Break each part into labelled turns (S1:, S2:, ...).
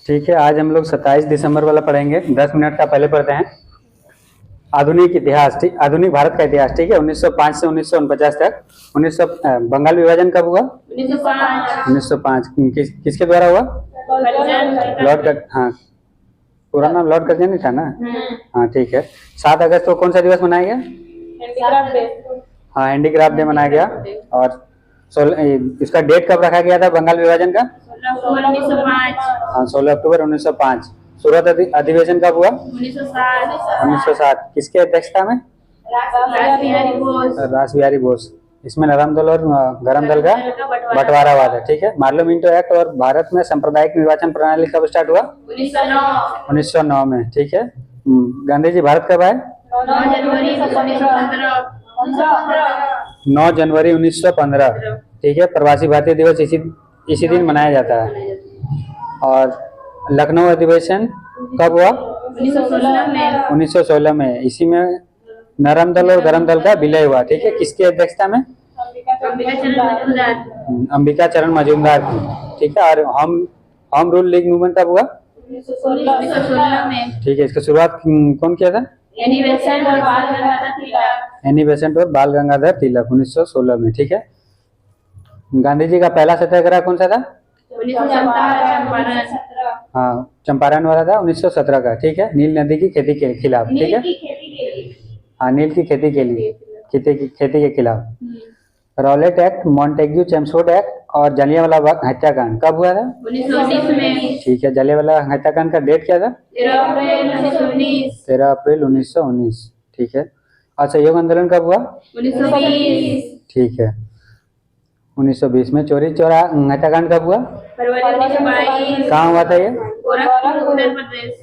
S1: ठीक है, आज हम लोग 27 दिसंबर वाला पढ़ेंगे। 10 मिनट का पहले पढ़ते हैं। आधुनिक इतिहास, ठीक, आधुनिक भारत का इतिहास, ठीक है। 1905 से 1949 तक। 1900 बंगाल विभाजन कब हुआ? 1905। किसके द्वारा हुआ? लॉर्ड हाँ, पूरा नाम लॉर्ड कर्जन ही था ना? हाँ, ठीक है। 7 अगस्त को कौन सा दिवस मनाया गया? हाँ, हैंडीक्राफ्ट डे मनाया गया। और इसका डेट कब रखा गया था बंगाल विभाजन का? 16 अक्टूबर 1905। सूरत अधिवेशन कब हुआ? 1907। किसके अध्यक्षता में? रास बिहारी बोस। इसमें नरम दल और गरम दल का बंटवारा हुआ था, ठीक है। पार्लियामेंट एक्ट और भारत में सांप्रदायिक निर्वाचन प्रणाली कब स्टार्ट हुआ? 1909 में, ठीक है। गांधी जी भारत कब आए? 9 जनवरी 1915, ठीक है। प्रवासी भारतीय दिवस इसी दिन मनाया जाता है। और लखनऊ अधिवेशन कब हुआ? 1916 में। इसी में नरम दल और गरम दल का विलय हुआ, ठीक है। किसकी अध्यक्षता में? अंबिका चरण मजूमदार की, ठीक है। और होम रूल लीग मूवमेंट कब हुआ? 1916 में, ठीक है। इसकी शुरुआत कौन किया था? एनी बेसेंट और बाल गंगाधर तिलक 1916 में, ठीक है। गांधी जी का पहला सत्याग्रह कौन सा था? हाँ, चंपारण वाला था 1917 का, ठीक है। नील नदी की खेती के खिलाफ, ठीक है। हाँ, नील की खेती के लिए, खेती के खिलाफ। Rowlatt Act, Montagu Chelmsford Act और जलियांवाला बाग हत्याकांड कब हुआ था? 1919 में, ठीक है। जलियांवाला हत्याकांड का डेट क्या था? 13 अप्रैल 1919, ठीक है। और सहयोग आंदोलन कब हुआ? 1920, ठीक है। 1920 में। चोरी चौरा हत्याकांड कब हुआ? फरवरी 1922। कहाँ हुआ था ये?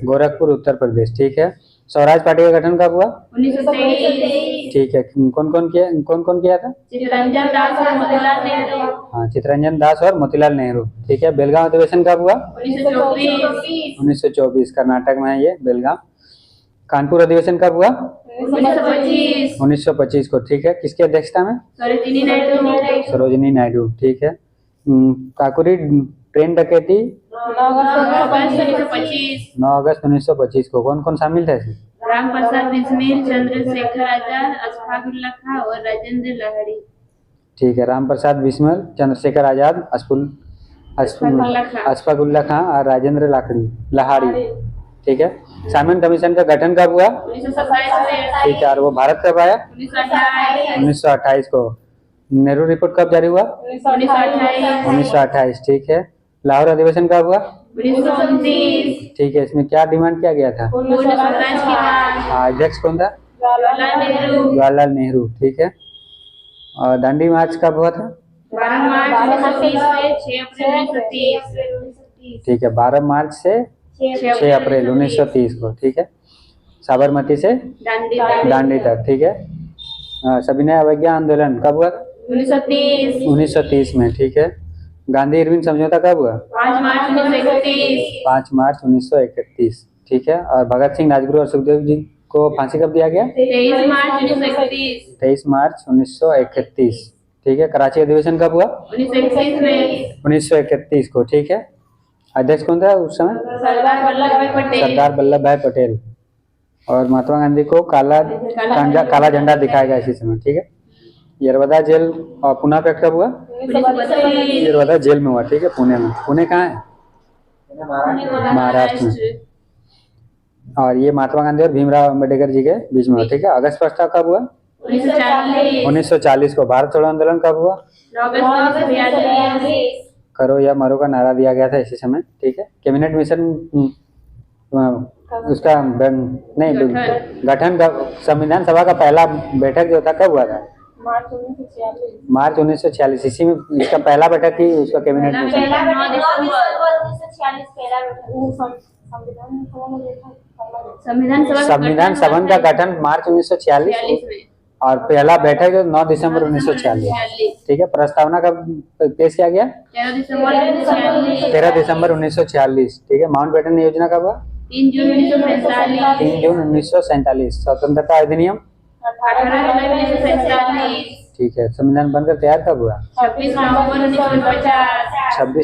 S1: गोरखपुर उत्तर प्रदेश, ठीक है। स्वराज पार्टी का गठन कब हुआ? 1923, ठीक है। कौन कौन किया था? चित्तरंजन दास और मोतीलाल नेहरू। हाँ, चित्तरंजन दास और मोतीलाल नेहरू, ठीक है। बेलगांव अधिवेशन कब हुआ? 1924, कर्नाटक में है ये बेलगांव। कानपुर अधिवेशन कब हुआ? 1925 को, ठीक है। किसकी अध्यक्षता में? सरोजिनी नायडू, ठीक है। काकोरी ट्रेन डकैती 9 अगस्त 1925 को। कौन कौन शामिल थे इसमें? राम प्रसाद बिस्मिल, चंद्रशेखर आजाद, अशफाक उल्ला खां और राजेंद्र लाहिड़ी, ठीक है। राम प्रसाद बिस्मिल, चंद्रशेखर आजाद, अशफाक उल्ला खां और राजेंद्र लाहिड़ी, ठीक है। साइमन कमीशन का गठन कब हुआ? 1927, ठीक है। और वो भारत कब आया? 1928 को। नेहरू रिपोर्ट कब जारी हुआ? 1928, ठीक है। लाहौर अधिवेशन कब हुआ? 1929, ठीक है। इसमें क्या डिमांड किया गया था? अध्यक्ष कौन था? जवाहरलाल नेहरू, ठीक है। और दांडी मार्च कब हुआ था? 12 मार्च 1930 से 6 अप्रैल 1930, ठीक है। 12 मार्च से 6 अप्रैल 1930 को, ठीक है। साबरमती से दांडी तक, ठीक है। सविनय अवज्ञा आंदोलन कब हुआ? 1930 में, ठीक है। गांधी इरविन समझौता कब हुआ? 5 मार्च 1931, ठीक है। और भगत सिंह, राजगुरु और सुखदेव जी को फांसी कब दिया गया? 23 मार्च 1931, ठीक है। कराची अधिवेशन कब हुआ? 1931 को, ठीक है। अध्यक्ष कौन था उस समय? सरदार वल्लभ भाई पटेल। और महात्मा गांधी को काला झंडा दिखाया गया इसी समय, ठीक है। यरवदा जेल और पुणे पे कब हुआ? यरवदा जेल में हुआ, ठीक है, पुणे में। पुणे कहाँ है? महाराष्ट्र में। और ये महात्मा गांधी और भीमराव अम्बेडकर जी के बीच में हुआ, ठीक है। अगस्त प्रस्ताव कब हुआ? 1940 को। भारत छोड़ो आंदोलन कब हुआ? करो या मरो का नारा दिया गया था इसी समय, ठीक है। कैबिनेट मिशन उसका नहीं गठन का संविधान सभा का पहला बैठक जो था कब हुआ था? मार्च 1946। इसी में इसका पहला बैठक थी उसका कैबिनेट मिशन। संविधान सभा का गठन मार्च 1946 और पहला बैठक 9 दिसंबर 1946, ठीक है। प्रस्तावना कब पेश किया गया? 13 दिसंबर 1946, ठीक है। माउंटबेटन योजना कब हुआ? 3 जून 1947। स्वतंत्रता अधिनियम 18 ठीक है। संविधान बनकर तैयार कब हुआ? 26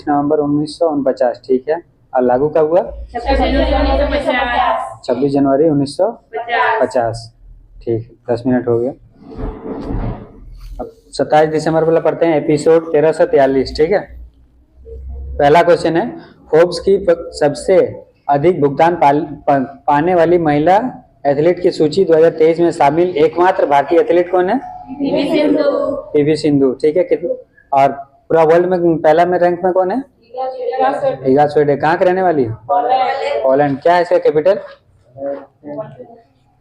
S1: नवंबर 1949, ठीक है। और लागू कब हुआ?
S2: 26
S1: 26 जनवरी 1950। ठीक, 10 मिनट हो गया। अब 27 दिसंबर वाला पढ़ते हैं, एपिसोड 1343। ठीक है, पहला क्वेश्चन है, फोर्ब्स की सबसे अधिक भुगतान पाने वाली महिला एथलीट की सूची 2023 में शामिल एकमात्र भारतीय एथलीट कौन है? पीवी सिंधु। ठीक है, कितने और पूरा वर्ल्ड में पहला में रैंक में कौन है? इगा स्वीडेन। कहाँ के रहने वाली है? पोलैंड। क्या है इसका कैपिटल?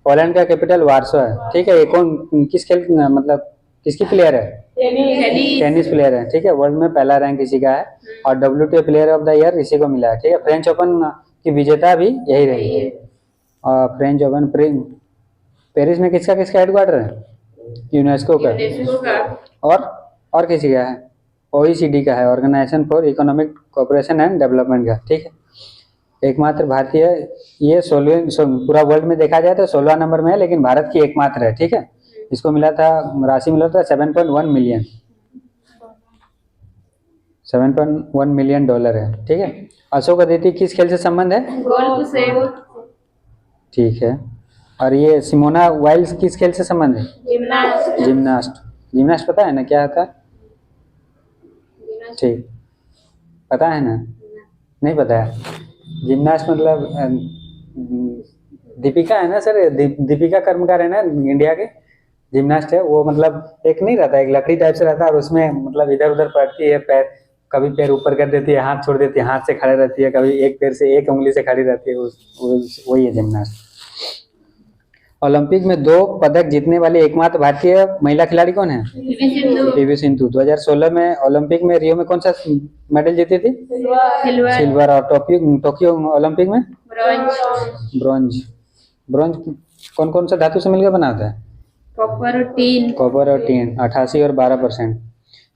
S1: पोलैंड का कैपिटल वार्सो है। ठीक है, ये कौन किस खेल मतलब किसकी प्लेयर है? टेनिस प्लेयर है। ठीक है, वर्ल्ड में पहला रैंक इसी का है और WTA player of the year इसी को मिला है। ठीक है, फ्रेंच ओपन की विजेता भी यही रही है। और फ्रेंच ओपन पेरिस में किसका हेडक्वार्टर है? यूनेस्को का। और किसी का है? OECD का है, organisation for economic cooperation and development का। ठीक है, एकमात्र भारतीय, ये 16 पूरा वर्ल्ड में देखा जाए तो 16 नंबर में है, लेकिन भारत की एकमात्र है। ठीक है, इसको मिला था, राशि मिला था 7.1 मिलियन, $7.1 मिलियन है। ठीक है, अशोक अदिति किस खेल से संबंध है?
S2: गोल्फ से।
S1: ठीक है, और ये सिमोना वाइल्स किस खेल से संबंध है? जिम्नास्ट पता है ना क्या होता है? ठीक, पता है ना? नहीं पता है। जिम्नास्ट मतलब दीपिका है ना सर, दीपिका कर्मकार है ना इंडिया के, जिम्नास्ट है वो। मतलब एक नहीं रहता, एक लकड़ी टाइप से रहता है और उसमें मतलब इधर उधर पड़ती है, पैर कभी पैर ऊपर कर देती है, हाथ छोड़ देती है, हाथ से खड़े रहती है, कभी एक पैर से एक उंगली से खड़ी रहती है, वही है जिम्नास्ट। ओलंपिक में 2 पदक जीतने वाली एकमात्र भारतीय महिला खिलाड़ी कौन है? पीवी सिंधु। 2016 में ओलंपिक में रियो में कौन सा मेडल जीती थी? सिल्वर। और टोक्यो ओलंपिक में ब्रॉन्ज। कौन कौन सा धातु से मिलकर बना होता है? कॉपर और टीन 88 और 12%।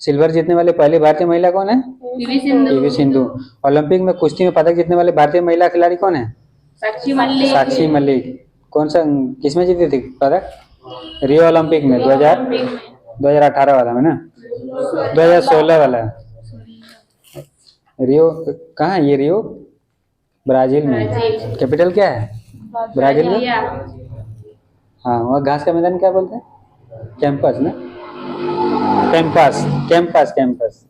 S1: सिल्वर जीतने वाली पहली भारतीय महिला कौन है? पीवी सिंधु। ओलंपिक में कुश्ती में पदक जीतने वाली भारतीय महिला खिलाड़ी कौन है? साक्षी मलिक। कौन सा किसमें जीती थी पदक? रियो ओलंपिक में 2018 वाला में ना, 2016 वाला। रियो कहाँ है ये? रियो ब्राजील में। कैपिटल क्या है ब्राजील में? हाँ, वहाँ घास का मैदान क्या बोलते हैं? कैंपस ना, कैंपस।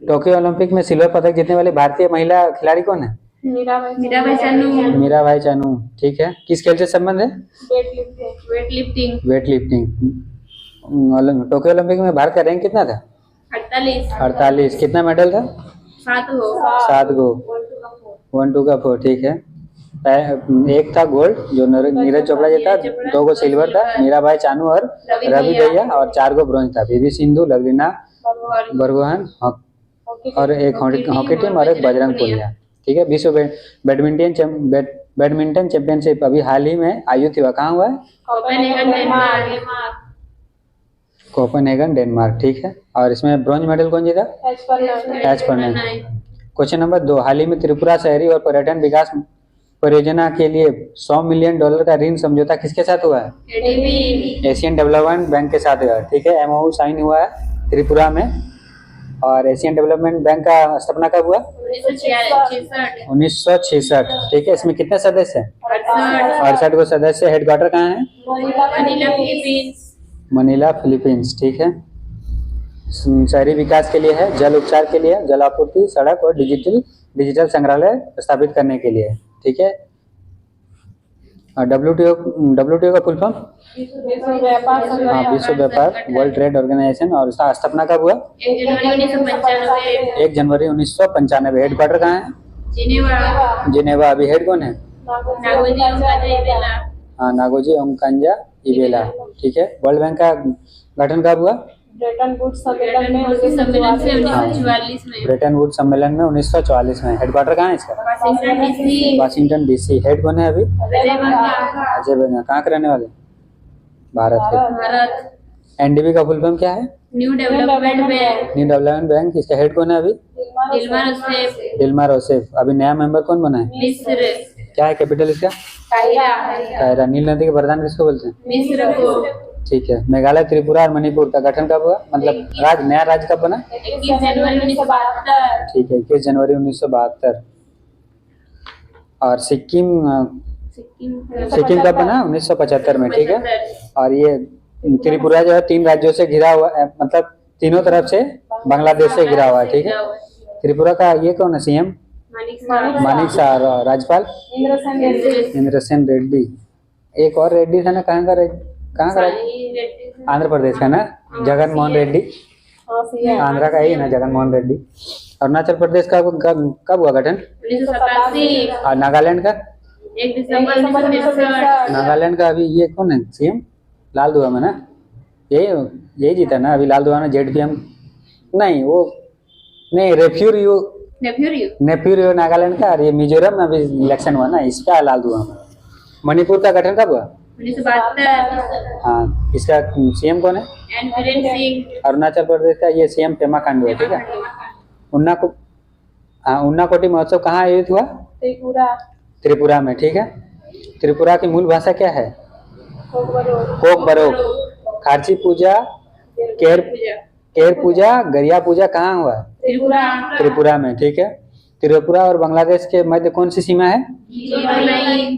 S1: टोक्यो ओलंपिक में सिल्वर पदक जीतने वाली भारतीय महिला खिलाड़ी कौन है? मीराबाई चानू। ठीक है, किस खेल से संबंध है? वेटलिफ्टिंग। टोक्यो ओलंपिक में भारत का रैंक कितना था? 48। कितना मेडल था? 7 गो। 1 2 का 4। ठीक है, एक था गोल्ड जो नीरज चोपड़ा जीता, 2 गो सिल्वर था मीराबाई चानू और रवि दहिया, और 4 गो ब्रॉन्ज था पीवी सिंधु, लवलीना बरगोहान और एक हॉकी टीम और एक बजरंग पुनिया। ठीक है, विश्व बैडमिंटन चैंपियनशिप अभी हाल ही में आयु थी, कहाँ हुआ है? Copenhagen Denmark. ठीक है, और इसमें ब्रॉन्ज मेडल कौन जीता? एच फर्नांडिस। क्वेश्चन नंबर 2, हाल ही में त्रिपुरा शहरी और पर्यटन विकास परियोजना के लिए $100 मिलियन का ऋण समझौता किसके साथ हुआ है? एशियन डेवलपमेंट बैंक के साथ हुआ है। ठीक है, MOU साइन हुआ है त्रिपुरा में। और एशियन डेवलपमेंट बैंक का स्थापना कब हुआ? 1966। ठीक है, इसमें कितने सदस्य हैं? 68 को सदस्य। हेडक्वार्टर कहाँ है? Manila, Philippines. ठीक है, शहरी विकास के लिए है, जल उपचार के लिए, जल आपूर्ति, सड़क और डिजिटल संग्रहालय स्थापित करने के लिए। ठीक है, WTO का फुल फॉर्म? विश्व व्यापार, वर्ल्ड ट्रेड ऑर्गेनाइजेशन। और इसका स्थापना कब हुआ? 1 जनवरी 1995। हेडक्वार्टर कहाँ है? जिनेवा। अभी हेड कौन है? नागोजी ओंकांजा-इवेला। ठीक है, वर्ल्ड बैंक का गठन कब हुआ? ब्रेटन वुड्स सम्मेलन में 1944 में। हेडक्वार्टर कहाँ है इसका? Washington DC। हेड कौन है अभी? अजय बंगा। कहाँ के रहने वाले? भारत के। NDB का फुल फॉर्म क्या है? New development bank. इसका हेड कौन है अभी? दिलमा रोसेफ। अभी नया मेंबर कौन बना है? क्या है कैपिटल इसका? कायरा। नील नदी के प्रधान किसको बोलते हैं? ठीक है। मेघालय, त्रिपुरा और मणिपुर का गठन कब हुआ, मतलब नया राज्य कब बना?
S2: 21 जनवरी 1972।
S1: ठीक है, 21 जनवरी 1972। और सिक्किम सिक्किम कब बना? 1975 में, ठीक है। और ये त्रिपुरा जो है 3 राज्यों से घिरा हुआ है, मतलब तीनों तरफ से बांग्लादेश से घिरा हुआ है, ठीक है। त्रिपुरा का ये कौन है सीएम? मानिक शाह। और राज्यपाल? इंद्रसेन रेड्डी। एक और रेड्डी था ना, कहाँ का? आंध्र प्रदेश का ना, जगन मोहन रेड्डी। आंध्रा का ही ना, जगन मोहन रेड्डी। अरुणाचल प्रदेश का कब हुआ गठन?
S2: 1987।
S1: और नागालैंड का?
S2: 1 दिसंबर 1969।
S1: नागालैंड का अभी ये कौन है सीएम? लाल दुआमा ना, यही जीता ना अभी लाल दुआमा, जेडपीएम नहीं, वो नहीं, नेफ्यूरियो नागालैंड का। और ये मिजोरम में अभी इलेक्शन हुआ ना, इसका लाल दुआमा। मणिपुर का गठन कब हुआ?
S2: 1972।
S1: हाँ, इसका सीएम कौन है?
S2: एन बीरेन सिंह।
S1: अरुणाचल प्रदेश का ये सीएम पेमा खांडू है, ठीक है। उन्नाकोटी महोत्सव कहाँ आयोजित हुआ? त्रिपुरा में, ठीक है। त्रिपुरा की मूल भाषा क्या है? कोकबरोक। खारची पूजा, केर पूजा, गरिया पूजा कहाँ हुआ? त्रिपुरा में, ठीक है। त्रिपुरा और बांग्लादेश के मध्य कौन सी सीमा है?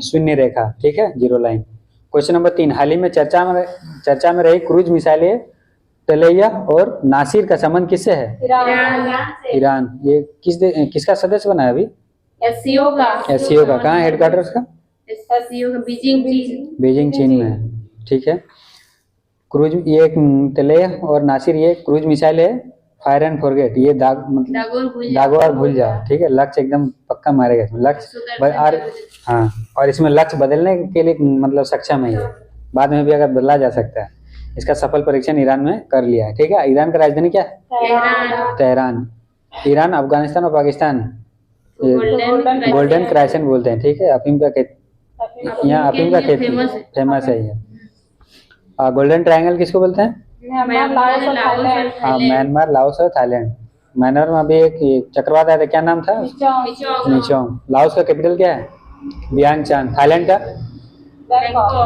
S1: शून्य रेखा, ठीक है, 0 लाइन। क्वेश्चन नंबर 3, हाल ही में चर्चा में रही क्रूज मिसाइलें तलैया और नासिर का संबंध किससे है? ईरान। ये किसका सदस्य बना है अभी?
S2: एससीओ
S1: का। कहाँ हेडक्वार्टर उसका?
S2: एससीओ का
S1: बीजिंग चीन में है, ठीक है। क्रूज, ये तलैया और नासिर ये क्रूज मिसाइल है, फायर एंड फॉरगेट, ये दागो और भूल जाओ, ठीक है। लक्ष्य एकदम पक्का मारेगा इसमें, लक्ष्य और हाँ, और इसमें लक्ष्य बदलने के लिए मतलब सक्षम है ये, बाद में भी अगर बदला जा सकता है। इसका सफल परीक्षण ईरान में कर लिया है, ठीक है। ईरान का राजधानी क्या है? तेहरान। ईरान, अफगानिस्तान और पाकिस्तान गोल्डन क्राइसेंट बोलते हैं, ठीक है। अफीम का खेती, यहाँ अफीम का खेती फेमस है ये। गोल्डन ट्रायंगल किसको बोलते हैं? म्यांमार, लाओस और थाईलैंड। म्यांमार में अभी एक चक्रवात आया था, क्या नाम था? निचोंग। लाओस का कैपिटल क्या है? वियंगचान। थाईलैंड का?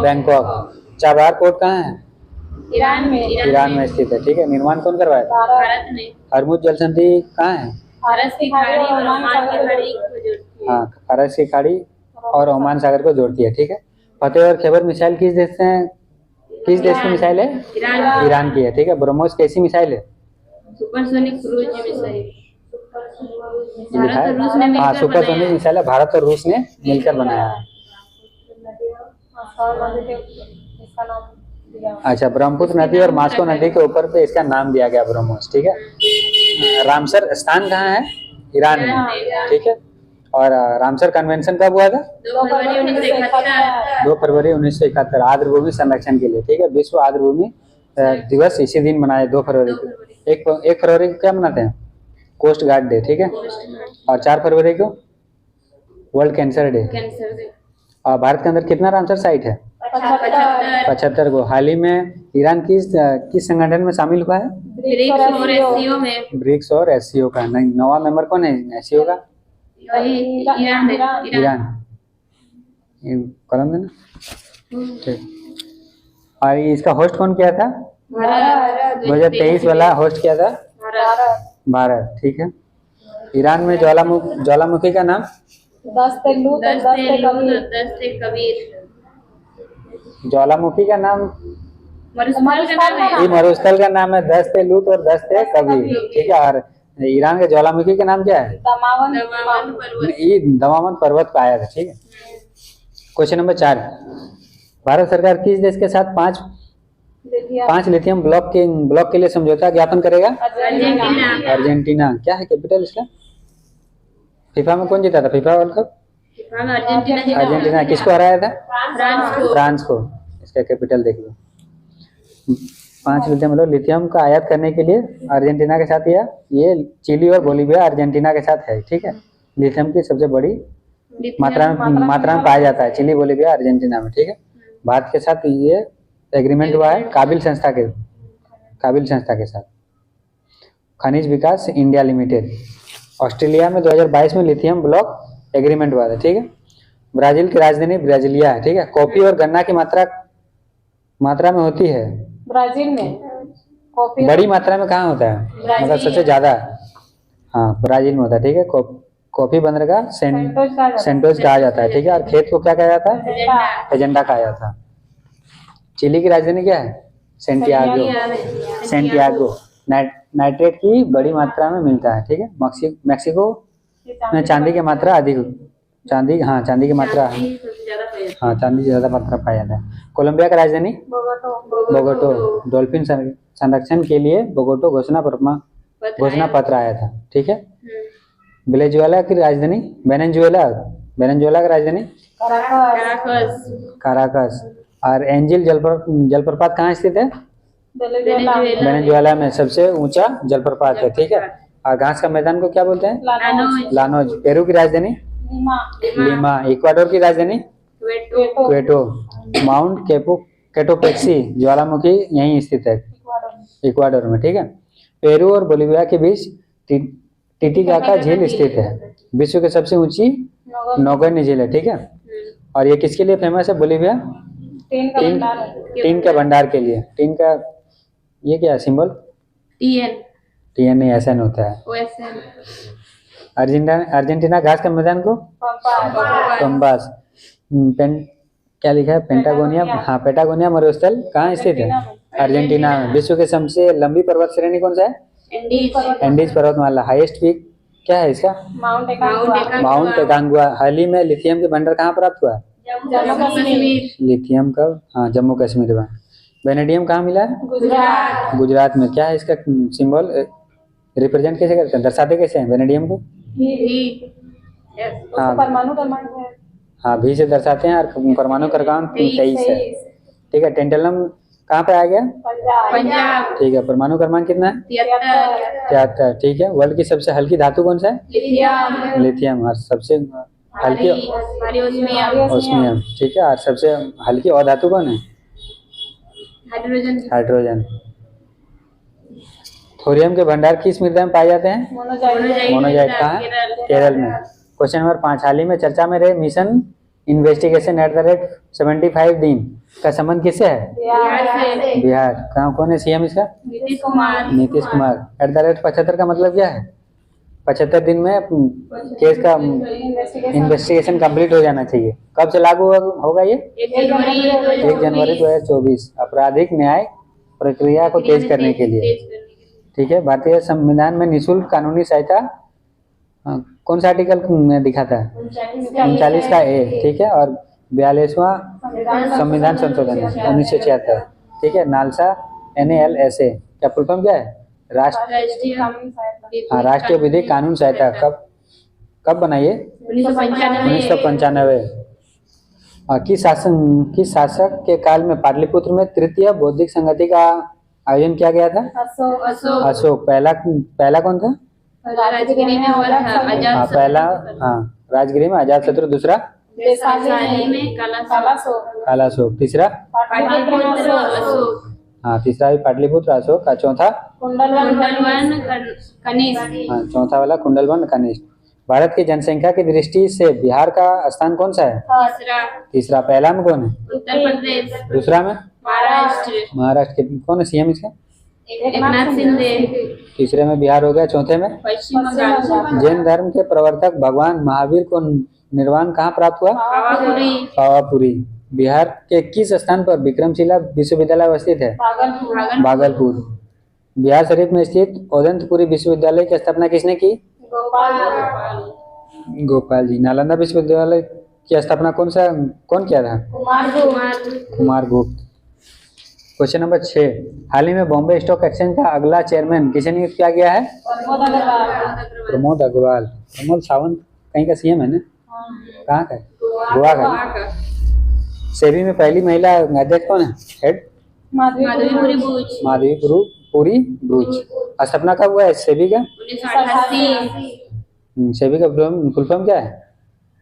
S1: बैंकॉक। चाबहार पोर्ट कहाँ है? ईरान में स्थित है, ठीक है। निर्माण कौन करवाया था?
S2: भारत ने।
S1: हरमुज जल संधि कहाँ है?
S2: फारस की खाड़ी और ओमान की खाड़ी को जोड़ती है।
S1: हाँ, फारस की खाड़ी और ओमान सागर को जोड़ती है, ठीक है। फतेह और खैबर मिसाइल किस देश की मिसाइल है? ईरान की है, ठीक है। ब्रह्मोस कैसी मिसाइल है?
S2: Supersonic cruise missile.
S1: हाँ, सुपरसोनिक मिसाइल है, भारत और रूस ने मिलकर बनाया है। अच्छा, ब्रह्मपुत्र नदी और मास्को नदी के ऊपर पे इसका नाम दिया गया ब्रह्मोस, ठीक है। रामसर स्थान कहाँ है? ईरान में, ठीक है। और रामसर कन्वेंशन कब हुआ था?
S2: 2 फरवरी 1971।
S1: 2 फरवरी 1971, आर्द्रभूमि संरक्षण के लिए, ठीक है। विश्व आर्द्रभूमि दिवस इसी दिन मनाए 2 फरवरी को। 1 फरवरी को क्या मनाते हैं? कोस्ट गार्ड डे, ठीक है। और 4 फरवरी को वर्ल्ड कैंसर डे। और भारत के अंदर कितना रामसर साइट है? 75 को। हाल ही में ईरान किस संगठन में शामिल हुआ है? ब्रिक्स और एससीओ का। नवा मेंबर कौन है एससीओ का? ईरान। कलम देना, ठीक। और इसका होस्ट कौन किया था? 2023 वाला होस्ट किया था भारत, ठीक है। ईरान में ज्वालामुखी का नाम? ज्वालामुखी का नाम मरुस्थल का नाम है दस्ते लूत और दस्ते कबीर, ठीक है। और ईरान के ज्वालामुखी का नाम क्या है? ये दमावंत पर्वत पाया था, ठीक है। क्वेश्चन नंबर 4, भारत सरकार किस देश के साथ 5 लिथियम ब्लॉक के लिए समझौता ज्ञापन करेगा? अर्जेंटीना। क्या है कैपिटल इसका? फीफा में कौन जीता था फीफा वर्ल्ड कप? अर्जेंटीना। किसको हराया था? फ्रांस को। इसका कैपिटल देख लो। 5 लिथियम का आयात करने के लिए अर्जेंटीना के साथ ये चिली और बोलीविया अर्जेंटीना के साथ है, ठीक है। लिथियम की सबसे बड़ी मात्रा में पाया जाता है चिली, बोलीविया, अर्जेंटीना में, ठीक है। भारत के साथ ये एग्रीमेंट हुआ है काबिल संस्था के साथ। खनिज विकास इंडिया लिमिटेड। ऑस्ट्रेलिया में 2022 में लिथियम ब्लॉक एग्रीमेंट हुआ था, ठीक है। ब्राजील की राजधानी ब्राजिलिया है, ठीक है। कॉफी और गन्ना की मात्रा में होती है
S3: ब्राजील में कॉफी
S1: बड़ी मात्रा में कहाँ होता है, मतलब सबसे ज्यादा? हाँ, ब्राजील में होता है, ठीक है। कॉफी बंदरगाह सेंटोस कहा जाता है, ठीक है। और खेत को क्या कहा जाता है? एजेंडा कहा जाता है। चिली की राजधानी क्या है? सेंटियागो। सेंटियागो। नाइट्रेट की बड़ी मात्रा में मिलता है, ठीक है। मैक्सिको में चांदी की मात्रा अधिक, चांदी की मात्रा,
S2: सबसे ज्यादा पाया जाता
S1: हाँ चांदी ज्यादा मात्रा पाया जाता है। कोलंबिया का राजधानी बोगोटो। डॉल्फिन संरक्षण के लिए बोगोटो घोषणा पत्र आया था, ठीक है। वेनेजुएला की राजधानी वेनेजुएला का राजधानी काराकस। और एंजिल जलप्रपात कहाँ स्थित है? वेनेजुएला में सबसे ऊंचा जलप्रपात है, ठीक है। और घास का मैदान को क्या बोलते हैं? लानोज। पेरू की राजधानी लीमा। इक्वाडोर की राजधानी क्वेटो। माउंट केटोपेक्सी ज्वालामुखी यहीं स्थित है, इक्वाडोर में, ठीक है। पेरू और बोलिविया के बीच टिटिकाका झील स्थित है, विश्व की सबसे ऊंची नौगन्य झील है, ठीक है। और ये किसके लिए फेमस है? बोलिविया टीन के भंडार के लिए। टीन का ये क्या है सिंबल? टीएन नहीं, एसएन होता है। अर्जेंटीना घास के मैदान को पंबास। क्या लिखा है? पेंटागोनिया। हाँ, पेटागोनिया मरुस्थल कहाँ स्थित है? अर्जेंटीना में। विश्व की सबसे लंबी पर्वत श्रेणी कौन सा है? एंडीज पर्वतमाला। हाईएस्ट पीक क्या है इसका? माउंट एकांगुआ। हाल ही में लिथियम के भंडार कहाँ प्राप्त हुआ? लिथियम का, हाँ जम्मू कश्मीर में। वेनेडियम कहाँ मिला है? गुजरात में। क्या है इसका सिंबल? रिप्रेजेंट कैसे करते हैं, दर्शाते कैसे हैं वेनेडियम को? हाँ भी से दर्शाते हैं। और परमाणु क्रमांक 23 है, ठीक है। टेंटलम कहाँ पे आ गया?
S2: पंजाब।
S1: ठीक है। परमाणु क्रमांक कितना है? 73, ठीक है। वर्ल्ड की सबसे हल्की धातु कौन सा है? लिथियम। और सबसे हल्की ओस्मियम, ठीक है। और सबसे हल्की अधातु कौन है? हाइड्रोजन। थोरियम के भंडार किस मृदा में पाए जाते हैं? मोनोजाइट। कहाँ है? केरल में। क्वेश्चन नंबर 5, हाल ही में चर्चा में रहे मिशन इन्वेस्टिगेशन @75 दिन का संबंध किससे है? बिहार। कहाँ, कौन है सीएम इसका? नीतीश कुमार। @75 का मतलब क्या है? 75 दिन में केस का इन्वेस्टिगेशन कंप्लीट हो जाना चाहिए। कब से लागू होगा ये? 1 जनवरी 2024। आपराधिक न्याय प्रक्रिया को तेज करने के लिए, ठीक है। भारतीय संविधान में निःशुल्क कानूनी सहायता कौन सा आर्टिकल में दिखाता है? 39 का ए, ठीक है। और 42वां संविधान संशोधन 1976, ठीक है। नालसा NALSA क्या फुल फॉर्म क्या है? राष्ट्रीय विधिक कानून सहायता कब बनाई है? 1995। किस शासक के काल में पाटलिपुत्र में तृतीय बौद्धिक संगति का आयोजन किया गया था? अशोक। पहला कौन था?
S2: राजगिरी में हुआ था आजाद शत्रु।
S1: पहला, हाँ राजगिरी में आजाद शत्रु। दूसरा
S2: वैशाली में
S1: कालाशोक। तीसरा
S2: अशोक।
S1: हाँ, तीसरा भी पाटलिपुत्र अशोक का। चौथा
S2: कुंडलवन कनिष्क।
S1: हाँ, चौथा वाला कुंडलवन कनिष्क। भारत की जनसंख्या की दृष्टि से बिहार का स्थान कौन सा है? तीसरा। पहला में कौन है?
S2: उत्तर प्रदेश।
S1: दूसरा में
S2: महाराष्ट्र।
S1: के कौन है सीएम इसका?
S2: एकनाथ शिंदे।
S1: तीसरे में बिहार हो गया। चौथे में
S2: पश्चिम बंगाल।
S1: जैन धर्म के प्रवर्तक भगवान महावीर को निर्वाण कहाँ प्राप्त हुआ? पावापुरी। बिहार के किस स्थान पर विक्रमशिला विश्वविद्यालय अवस्थित है? भागलपुर। बिहार शरीफ में स्थित औदंतपुरी विश्वविद्यालय की स्थापना किसने की? गोपाल जी। नालंदा विश्वविद्यालय की स्थापना कौन किया था? कुमार गुप्त। क्वेश्चन नंबर 6, हाल ही में बॉम्बे स्टॉक एक्सचेंज का अगला चेयरमैन किसे नियुक्त किया गया है? प्रमोद अग्रवाल। प्रमोद सावंत कहीं का सीएम है ना? कहाँ का? गोवा का। सेबी में पहली महिला अध्यक्ष कौन है? हेड? माधवीपुरी बुच। स्थापना कब हुआ है सेबी का?
S2: 1988।
S1: सेबी का फुल फॉर्म क्या है?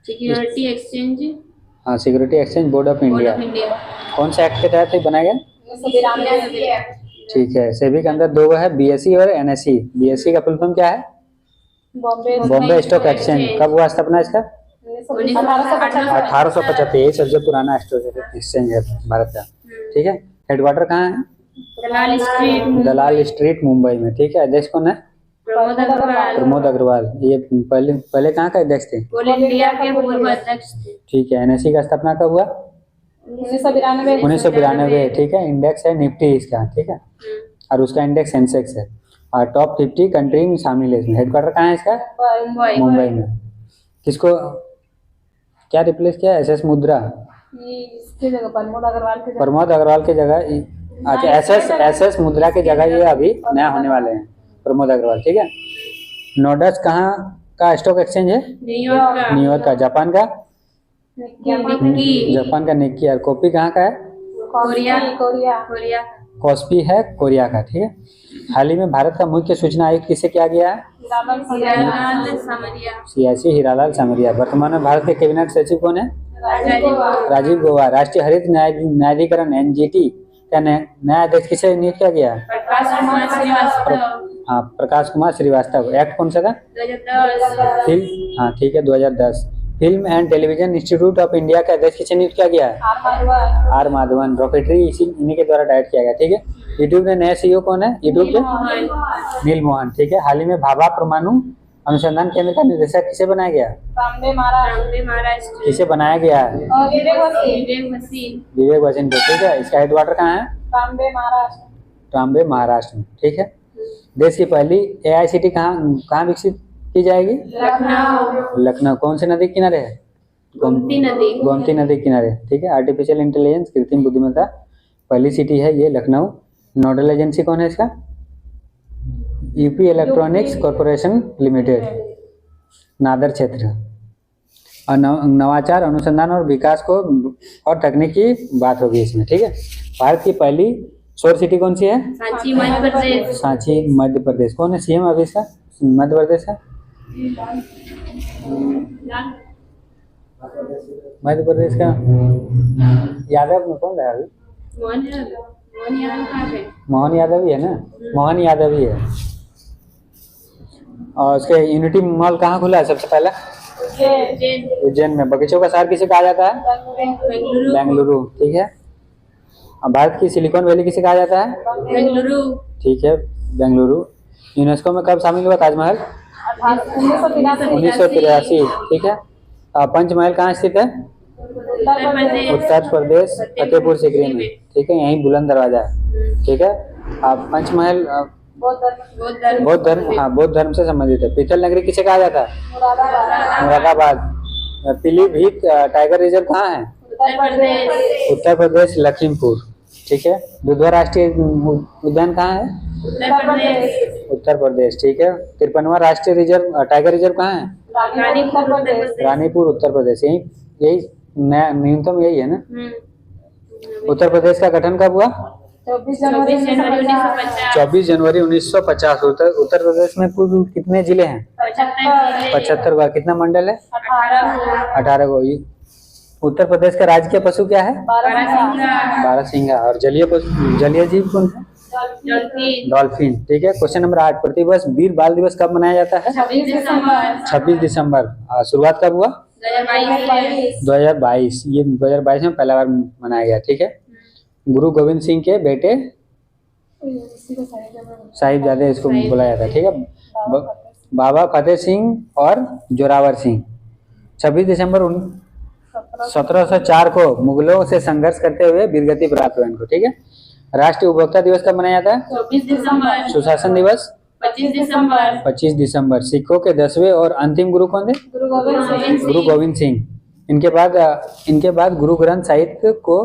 S2: Security exchange.
S1: हाँ, security exchange board of India. कौन सा एक्ट के तहत ये बनाया गया? ठीक है। सेबी के अंदर 2 है, BSE और NSE। BSE का फुल फॉर्म क्या है? Bombay stock exchange. कब हुआ स्थापना इसका? 1875। यही सबसे पुराना स्टॉक एक्सचेंज है भारत का, ठीक है। हेडक्वार्टर कहाँ है?
S2: दलाल स्ट्रीट
S1: दलाल स्ट्रीट मुंबई में, ठीक है। अध्यक्ष कौन है?
S2: प्रमोद अग्रवाल
S1: प्रमोद अग्रवाल। ये पहले पहले कहाँ का अध्यक्ष थे?
S2: ऑल इंडिया के पूर्व अध्यक्ष थे।
S1: ठीक है। एनएससी का स्थापना कब हुआ?
S3: 1992
S1: 1992, ठीक है। इंडेक्स है निफ्टी इसका, ठीक है। और उसका इंडेक्स सेंसेक्स है। और टॉप 50 कंट्री में शामिल है इसमें। हेडक्वार्टर कहाँ है इसका? मुंबई में। किसको क्या रिप्लेस किया? एसएस मुद्रा,
S3: ये इसकी जगह प्रमोद अग्रवाल की जगह
S1: प्रमोद अग्रवाल की जगह। अच्छा, एसएस मुद्रा की जगह ये अभी नया होने वाले हैं, प्रमोद अग्रवाल, ठीक है। नोडस कहाँ का स्टॉक एक्सचेंज है?
S2: न्यूयॉर्क का
S1: न्यूयॉर्क का। जापान का?
S2: निक्की
S1: जापान का निक्की। और कॉपी कहाँ का है?
S3: कोरिया
S1: कॉस्पी है कोरिया का, ठीक है। हाल ही में भारत का मुख्य सूचना आयुक्त किसे किया गया है?
S2: हीरालाल समरिया।
S1: सियासी हीरालाल समरिया। वर्तमान में भारत के कैबिनेट सचिव कौन है?
S2: राजीव
S1: राजीव गौबा। राष्ट्रीय हरित न्यायाधिकरण एनजीटी का नया अध्यक्ष किसे नियुक्त किया गया?
S2: प्रकाश कुमार श्रीवास्तव।
S1: हाँ, प्रकाश कुमार श्रीवास्तव। एक्ट कौन सा था?
S2: 2010।
S1: फिल्म, हाँ ठीक है, 2010। Film and television institute of India का अध्यक्छ किसे नियुक्त किया गया है? आर माधवन। रॉकेटरी इन्हीं के द्वारा डायरेक्ट किया गया, ठीक है। यूट्यूब के नए सीईओ कौन है? यूट्यूब के नील मोहन, ठीक है। हाल ही में भाभा परमाणु अनुसंधान केंद्र का निदेशक किसे बनाया गया?
S2: बॉम्बे महाराष्ट्र।
S1: किसे बनाया गया है?
S2: विवेक भसीन।
S1: विवेक वसीन को, ठीक है। इसका हेडक्वार्टर कहाँ है? बॉम्बे महाराष्ट्र में, ठीक है। देश की पहली एआईसीटी कहाँ विकसित की जाएगी? लखनऊ। कौन सी नदी के किनारे है? गोमती नदी के किनारे, ठीक है। आर्टिफिशियल इंटेलिजेंस, कृत्रिम बुद्धिमत्ता पहली सिटी है ये लखनऊ। नोडल एजेंसी कौन है इसका? यूपी इलेक्ट्रॉनिक्स कॉरपोरेशन लिमिटेड, नादर क्षेत्र। और नवाचार, अनुसंधान और विकास को और तकनीकी बात होगी इसमें, ठीक है। भारत की पहली सौर सिटी कौन सी है?
S2: सांची मध्य प्रदेश।
S1: सांची मध्य प्रदेश। कौन है सीएम अभी इसका मध्य प्रदेश का? मध्य प्रदेश का यादव में कौन है अभी? मोहन यादव ही है ना? मोहन यादव ही है। और उसके यूनिटी मॉल कहाँ खुला है सबसे पहला? उज्जैन में। बगीचों का शहर किसे कहा जाता है? बेंगलुरु, ठीक है। और भारत की सिलिकॉन वैली किसे कहा जाता है?
S2: बेंगलुरु,
S1: ठीक है, बेंगलुरु। यूनेस्को में कब शामिल हुआ ताजमहल? 1983, ठीक है। पंचमहल कहाँ स्थित है? उत्तर प्रदेश, फतेहपुर सीकरी में, ठीक है। यहीं बुलंद दरवाजा है, ठीक है। पंचमहल बौद्ध धर्म, हाँ बौद्ध धर्म से संबंधित है। पीतल नगरी किसे कहा जाता है? मुरादाबाद। पीलीभीत टाइगर रिजर्व कहाँ है? उत्तर प्रदेश, लखीमपुर, ठीक है। दुधवा राष्ट्रीय उद्यान कहाँ है? उत्तर प्रदेश, ठीक है। 53वां राष्ट्रीय रिजर्व टाइगर रिजर्व कहाँ है? रानीपुर, उत्तर प्रदेश। यही न्यूनतम यही है ना। उत्तर प्रदेश का गठन कब हुआ?
S3: 24 जनवरी 1950।
S1: 24 जनवरी 1950। उत्तर प्रदेश में कुल कितने जिले हैं? 75 का। कितना मंडल है? 18 को। उत्तर प्रदेश का राजकीय पशु क्या है? बारहसिंगा। और जलीय जीव कौन सा? डॉल्फिन, ठीक है। Question number 8। प्रतिवर्ष वीर बाल दिवस कब मनाया जाता है? 26 दिसंबर। शुरुआत कब हुआ? 2022। ये 2022 में पहला बार मनाया गया, ठीक है। गुरु गोविंद सिंह के बेटे साहिबजादे इसको बोला जाता है, ठीक है। बाबा फतेह सिंह और जोरावर सिंह। 26 दिसंबर 1704 को मुगलों से संघर्ष करते हुए वीरगति प्राप्त हुआ इनको, ठीक है। राष्ट्रीय उपभोक्ता दिवस कब मनाया जाता है?
S2: 24 दिसंबर।
S1: सुशासन दिवस
S2: 25 दिसंबर।
S1: 25 दिसंबर। सिखों के 10वें और अंतिम गुरु कौन थे? गुरु गोविंद सिंह। इनके बाद गुरु ग्रंथ साहिब को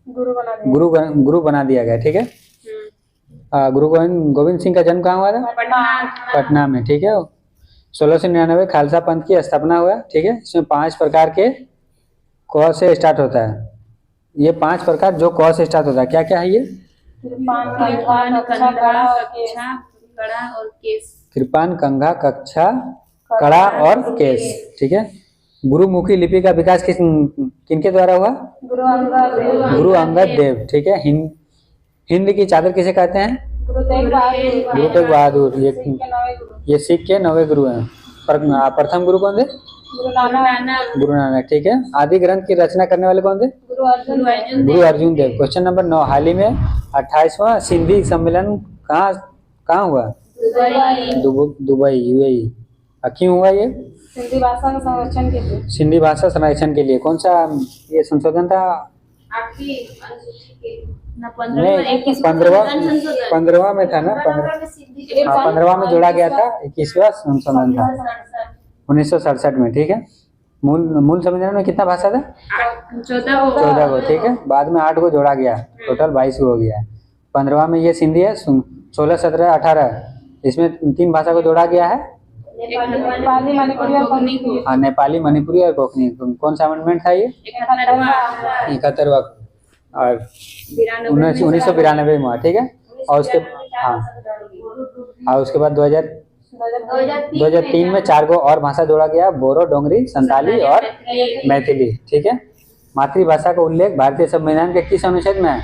S1: गुरु बना दिया गया, ठीक है। गुरु गोविंद सिंह का जन्म कहाँ हुआ था? पटना में, ठीक है। 1699 खालसा पंथ की स्थापना हुआ, ठीक है। इसमें 5 प्रकार के क से स्टार्ट होता है। ये 5 प्रकार जो क से स्टार्ट होता है, क्या क्या है ये? कृपान, कंघा, कक्षा, कड़ा और केस, ठीक है। गुरुमुखी लिपि का विकास किनके द्वारा हुआ? गुरु अंगद देव, ठीक है। हिंद की चादर किसे कहते हैं? गुरु तेग बहादुर। ये सिख के 9वें गुरु हैं। प्रथम गुरु कौन थे? गुरु नानक, ठीक है। आदि ग्रंथ की रचना करने वाले कौन थे?
S3: गुरु अर्जुन
S2: गुरु अर्जुन
S1: गुरु
S2: देव,
S1: अर्जुन देव। क्वेश्चन नंबर 9, हाल ही में 28वां सिंधी सम्मेलन कहाँ कहाँ हुआ?
S2: Dubai,
S1: Dubai, UAE. क्यों हुआ ये?
S3: सिंधी भाषा के संरक्षण के लिए।
S1: सिंधी भाषा संरक्षण के लिए। कौन सा ये संशोधन था?
S2: ना 15वां,
S1: नहीं,
S2: 21वां
S1: 15वां में था ना? 15वां में जोड़ा गया था, 21वां संशोधन था 1967 में। ठीक है। मूल संविधान में कितना भाषा था? 14 को। ठीक है। बाद में 8 को जोड़ा गया, टोटल 22 हो गया। 15वां में ये सिंधी है, 16, 17, 18 इसमें 3 भाषा को जोड़ा गया है।
S3: नेपाली, मणिपुरी और कोंकणी।
S1: हाँ, नेपाली, मणिपुरी और कोंकणी। कौन सा अमेंडमेंट था ये? 71वां और 1992 में। ठीक है। और उसके उसके बाद 2003 में 4 को और भाषा जोड़ा गया, बोरो, डोंगरी, संताली और मैथिली। ठीक है। मातृभाषा का उल्लेख भारतीय संविधान के किस अनुच्छेद में है?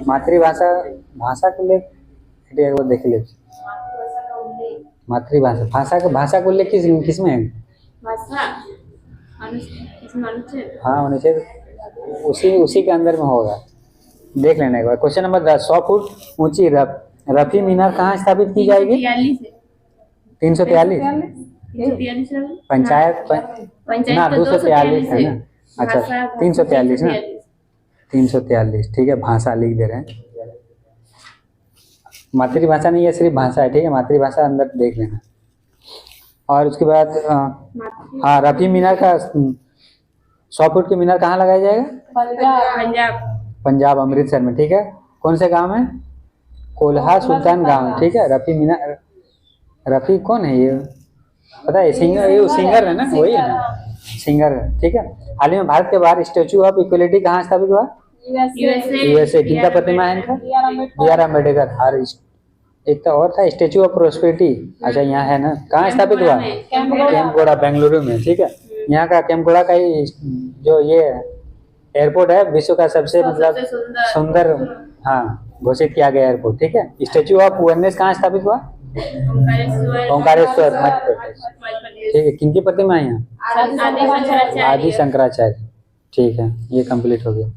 S1: मातृभाषा भाषा का उल्लेख एक बार देख लीजिए। मातृभाषा भाषा का उल्लेख किस में है? हाँ, अनुच्छेद उसी के अंदर में होगा, देख लेना एक बार। क्वेश्चन नंबर 10, 100 फुट ऊंची रफी मीनार कहाँ स्थापित की जाएगी? 343 पंचायत ना 243 है ना? अच्छा, 343 ना? 343। ठीक है। भाषा लिख दे रहे हैं, मातृभाषा नहीं है, सिर्फ भाषा है। ठीक है। मातृभाषा अंदर देख लेना। और उसके बाद हाँ, रफी मीनार का 100 फुट की मीनार कहाँ लगाया जाएगा? पंजाब, अमृतसर में। ठीक है। कौन से गांव में? कोल्हा सुल्तान गांव। ठीक है। रफी मीनार, रफी कौन है ये पता है? सिंगर, ये सिंगर है ना? वही है ना, सिंगर है। ठीक है। हाल ही में भारत के बाहर स्टेचू ऑफ इक्वलिटी कहाँ स्थापित हुआ? यूएसए। किनका प्रतिमा है इनका? BR अम्बेडकर। और एक तो और था, स्टेचू ऑफ प्रोस्पेरिटी। अच्छा, यहाँ है ना? कहाँ स्थापित हुआ? केम्पगोड़ा, बेंगलुरु में। ठीक है। यहाँ का केम्पगोड़ा का ही जो ये एयरपोर्ट है, विश्व का सबसे मतलब सुंदर हाँ घोषित किया गया एयरपोर्ट। ठीक है। स्टेचू ऑफ वननेस कहाँ स्थापित हुआ? ओंकारेश्वर, मध्य प्रदेश। ठीक है। किनकी प्रतिमा है यहाँ? आदि शंकराचार्य। ठीक है। ये कंप्लीट हो गया।